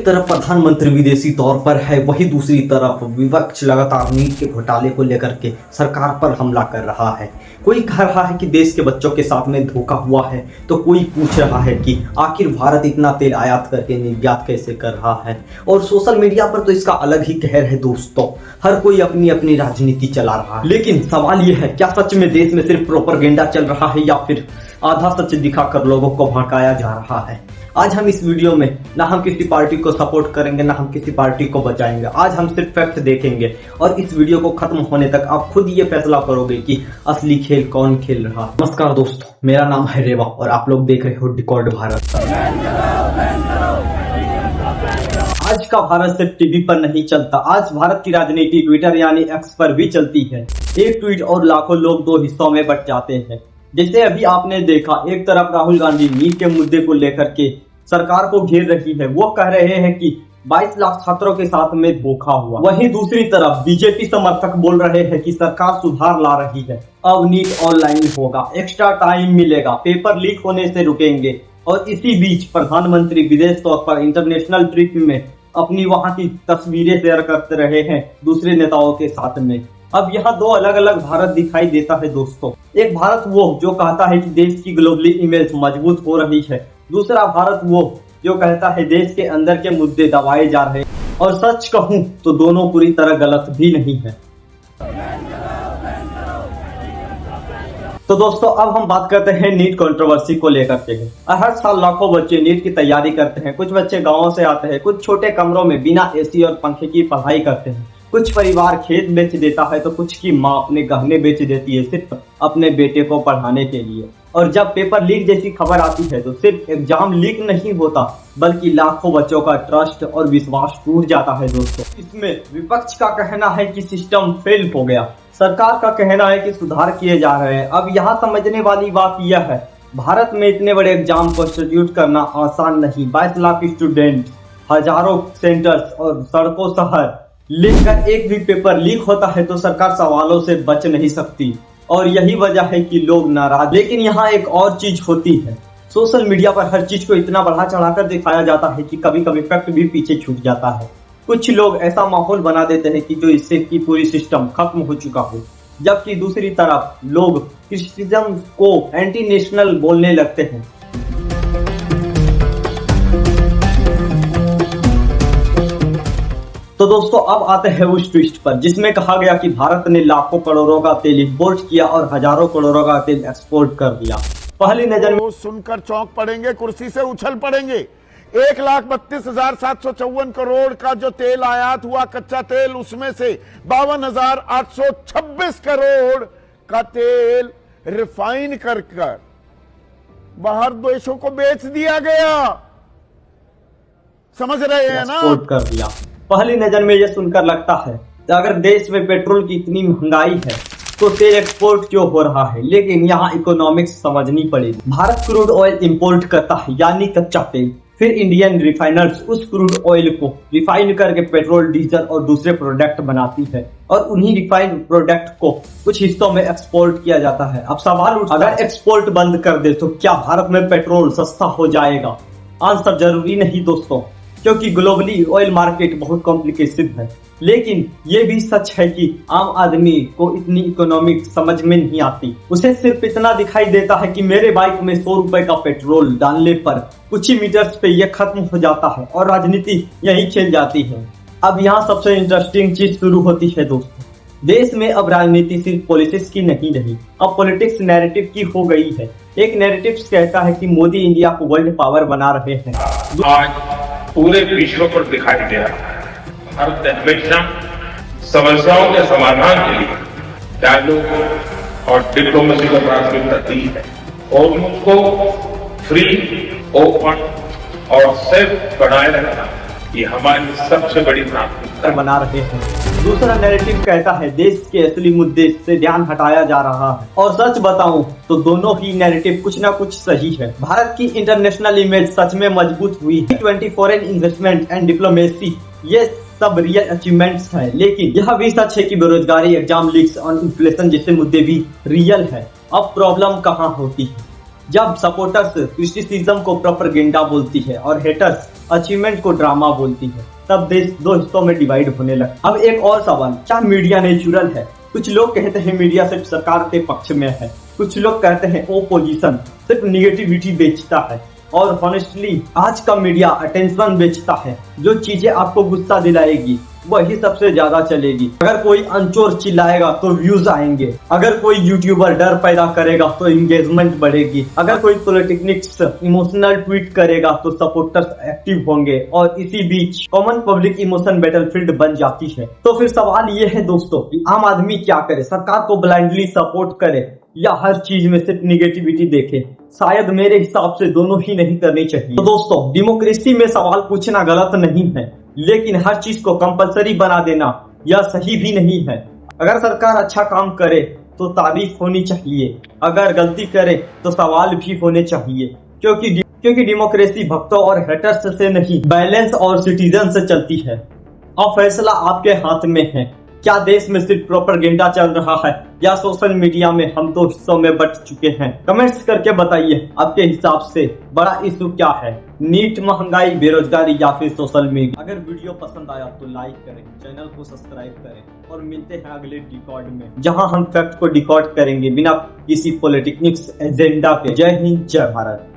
तरफ प्रधानमंत्री विदेशी तौर पर है, वही दूसरी तरफ विपक्ष लगातार नीट के घोटाले को लेकर के सरकार पर हमला कर रहा है। कोई कह रहा है कि देश के बच्चों के साथ में धोखा हुआ है, तो कोई पूछ रहा है कि आखिर भारत इतना तेल आयात करके निर्यात कैसे कर रहा है। और सोशल मीडिया पर तो इसका अलग ही कहर है दोस्तों, हर कोई अपनी अपनी राजनीति चला रहा है। लेकिन सवाल यह है, क्या सच में देश में सिर्फ प्रोपेगेंडा चल रहा है या फिर आधा सच दिखाकर लोगों को भड़काया जा रहा है। आज हम इस वीडियो में ना हम किसी पार्टी को सपोर्ट करेंगे, ना हम किसी पार्टी को बचाएंगे। आज हम सिर्फ फैक्ट देखेंगे और इस वीडियो को खत्म होने तक आप खुद ये फैसला करोगे कि असली खेल कौन खेल रहा है। नमस्कार दोस्तों, मेरा नाम है रेवा और आप लोग देख रहे हो डिकॉर्ड भारत। आज का भारत सिर्फ टीवी पर नहीं चलता, आज भारत की राजनीति ट्विटर यानी एक्स पर भी चलती है। एक ट्वीट और लाखों लोग दो हिस्सों में बट जाते हैं। जैसे अभी आपने देखा, एक तरफ राहुल गांधी नीट के मुद्दे को लेकर के सरकार को घेर रही है, वो कह रहे हैं कि 22 लाख छात्रों के साथ में धोखा हुआ। वहीं दूसरी तरफ बीजेपी समर्थक बोल रहे हैं कि सरकार सुधार ला रही है, अब नीट ऑनलाइन होगा, एक्स्ट्रा टाइम मिलेगा, पेपर लीक होने से रुकेंगे। और इसी बीच प्रधानमंत्री विदेश तौर पर इंटरनेशनल ट्रिप में अपनी वहां की तस्वीरें शेयर करते रहे हैं दूसरे नेताओं के साथ में। अब यहाँ दो अलग अलग भारत दिखाई देता है दोस्तों। एक भारत वो जो कहता है कि देश की ग्लोबली इमेज मजबूत हो रही है, दूसरा भारत वो जो कहता है देश के अंदर के मुद्दे दबाए जा रहे हैं। और सच कहूं तो दोनों पूरी तरह गलत भी नहीं है। तो दोस्तों अब हम बात करते हैं नीट कंट्रोवर्सी को लेकर के। हर साल लाखों बच्चे नीट की तैयारी करते हैं। कुछ बच्चे गाँव से आते हैं, कुछ छोटे कमरों में बिना एसी और पंखे की पढ़ाई करते हैं। कुछ परिवार खेत बेच देता है तो कुछ की माँ अपने गहने बेच देती है सिर्फ अपने बेटे को पढ़ाने के लिए। और जब पेपर लीक जैसी खबर आती है तो सिर्फ एग्जाम लीक नहीं होता बल्कि लाखों बच्चों का ट्रस्ट और विश्वास टूट जाता है दोस्तों। इसमें विपक्ष का कहना है कि सिस्टम फेल हो गया, सरकार का कहना है कि सुधार किए जा रहे हैं। अब यहाँ समझने वाली बात यह है, भारत में इतने बड़े एग्जाम को इंस्टीट्यूट करना आसान नहीं। 22 लाख स्टूडेंट, हजारों सेंटर्स और सड़कों शहर लेकर एक भी पेपर लीक होता है तो सरकार सवालों से बच नहीं सकती। और यही वजह है कि लोग नाराज। लेकिन यहाँ एक और चीज होती है, सोशल मीडिया पर हर चीज को इतना बढ़ा चढ़ाकर दिखाया जाता है कि कभी कभी फैक्ट भी पीछे छूट जाता है। कुछ लोग ऐसा माहौल बना देते हैं कि जो इससे की पूरी सिस्टम खत्म हो चुका हो, जबकि दूसरी तरफ लोग क्रिश्चियनिज्म को एंटी नेशनल बोलने लगते हैं। तो दोस्तों अब आते हैं उस ट्विस्ट पर जिसमें कहा गया कि भारत ने लाखों करोड़ों का तेल इंपोर्ट किया और हजारों करोड़ों का तेल एक्सपोर्ट कर दिया। पहली नजर में सुनकर चौंक पड़ेंगे, कुर्सी से उछल पड़ेंगे। 1,32,754 करोड़ का जो तेल आयात हुआ कच्चा तेल, उसमें से 52,826 करोड़ का तेल रिफाइन कर बाहर देशों को बेच दिया गया। समझ रहे हैं ना? एक्सपोर्ट कर दिया। पहली नजर में यह सुनकर लगता है कि अगर देश में पेट्रोल की इतनी महंगाई है तो तेल एक्सपोर्ट क्यों हो रहा है। लेकिन यहाँ इकोनॉमिक्स समझनी पड़ेगी। भारत क्रूड ऑयल इंपोर्ट करता है यानी कच्चा तेल, फिर इंडियन रिफाइनर्स उस क्रूड ऑयल को रिफाइन करके पेट्रोल, डीजल और दूसरे प्रोडक्ट बनाती है और उन्हीं रिफाइंड प्रोडक्ट को कुछ हिस्सों में एक्सपोर्ट किया जाता है। अब सवाल उठता है, अगर एक्सपोर्ट बंद कर दे तो क्या भारत में पेट्रोल सस्ता हो जाएगा? आंसर जरूरी नहीं दोस्तों, क्योंकि ग्लोबली ऑयल मार्केट बहुत कॉम्प्लिकेटेड है। लेकिन ये भी सच है कि आम आदमी को इतनी इकोनॉमिक समझ में नहीं आती। उसे सिर्फ इतना दिखाई देता है कि मेरे बाइक में 100 रुपए का पेट्रोल डालने पर कुछ ही मीटर्स पे ये खत्म हो जाता है और राजनीति यही खेल जाती है। अब यहाँ सबसे इंटरेस्टिंग चीज शुरू होती है दोस्तों। देश में अब राजनीति सिर्फ पॉलिटिक्स की नहीं रही, अब पॉलिटिक्स नैरेटिव की हो गई है। एक नैरेटिव कहता है कि मोदी इंडिया को वर्ल्ड पावर बना रहे हैं। आज पूरे विश्व पर दिखाई दे रहा है भारत हमेशा समस्याओं के समाधान के लिए डायलॉग और डिप्लोमेसी को प्राथमिकता दी है और उनको फ्री, ओपन और सेफ बनाए रखना ये हमारी सबसे बड़ी प्राथमिकता बना रहे हैं। दूसरा नैरेटिव कहता है देश के असली मुद्दे से ध्यान हटाया जा रहा है। और सच बताऊं तो दोनों ही नैरेटिव कुछ ना कुछ सही है। भारत की इंटरनेशनल इमेज सच में मजबूत हुई है। 20 फॉरेन इन्वेस्टमेंट एंड डिप्लोमेसी, ये सब रियल अचीवमेंट्स है। लेकिन यह भी सच है कि बेरोजगारी, एग्जाम लीक्स और इन्फ्लेशन जैसे मुद्दे भी रियल है। अब प्रॉब्लम कहाँ होती है? जब सपोर्टर्स क्रिटिसिज्म को प्रोपेगेंडा बोलती है और हेटर्स अचीवमेंट को ड्रामा बोलती है, तब देश दो हिस्सों में डिवाइड होने लगा। अब एक और सवाल, क्या मीडिया नेचुरल है? कुछ लोग कहते हैं मीडिया सिर्फ सरकार के पक्ष में है, कुछ लोग कहते हैं ओपोजिशन सिर्फ निगेटिविटी बेचता है। और हॉनेस्टली आज का मीडिया अटेंशन बेचता है। जो चीजें आपको गुस्सा दिलाएगी वही सबसे ज्यादा चलेगी। अगर कोई अनचोर चिल्लाएगा तो व्यूज आएंगे, अगर कोई यूट्यूबर डर पैदा करेगा तो एंगेजमेंट बढ़ेगी, अगर कोई पॉलिटिक्स इमोशनल ट्वीट करेगा तो सपोर्टर्स एक्टिव होंगे, और इसी बीच कॉमन पब्लिक इमोशन बैटलफील्ड बन जाती है। तो फिर सवाल ये है दोस्तों कि आम आदमी क्या करे? सरकार को ब्लाइंडली सपोर्ट करे या हर चीज में सिर्फ निगेटिविटी देखे? शायद मेरे हिसाब से दोनों ही नहीं करनी चाहिए। तो दोस्तों, डेमोक्रेसी में सवाल पूछना गलत नहीं है, लेकिन हर चीज को कंपलसरी बना देना यह सही भी नहीं है। अगर सरकार अच्छा काम करे तो तारीफ होनी चाहिए, अगर गलती करे तो सवाल भी होने चाहिए, क्योंकि डेमोक्रेसी भक्तों और हेटर्स से नहीं, बैलेंस और सिटीजन से चलती है। अब फैसला आपके हाथ में है। क्या देश में सिर्फ प्रोपेगेंडा चल रहा है या सोशल मीडिया में हम तो हिस्सों में बंट चुके हैं? कमेंट्स करके बताइए आपके हिसाब से बड़ा इशू क्या है, नीट, महंगाई, बेरोजगारी या फिर सोशल मीडिया? अगर वीडियो पसंद आया तो लाइक करें, चैनल को सब्सक्राइब करें और मिलते हैं अगले डिकॉर्ड में, जहां हम फैक्ट को डिकॉर्ड करेंगे बिना किसी पॉलिटिक्स एजेंडा के। जय हिंद, जय भारत।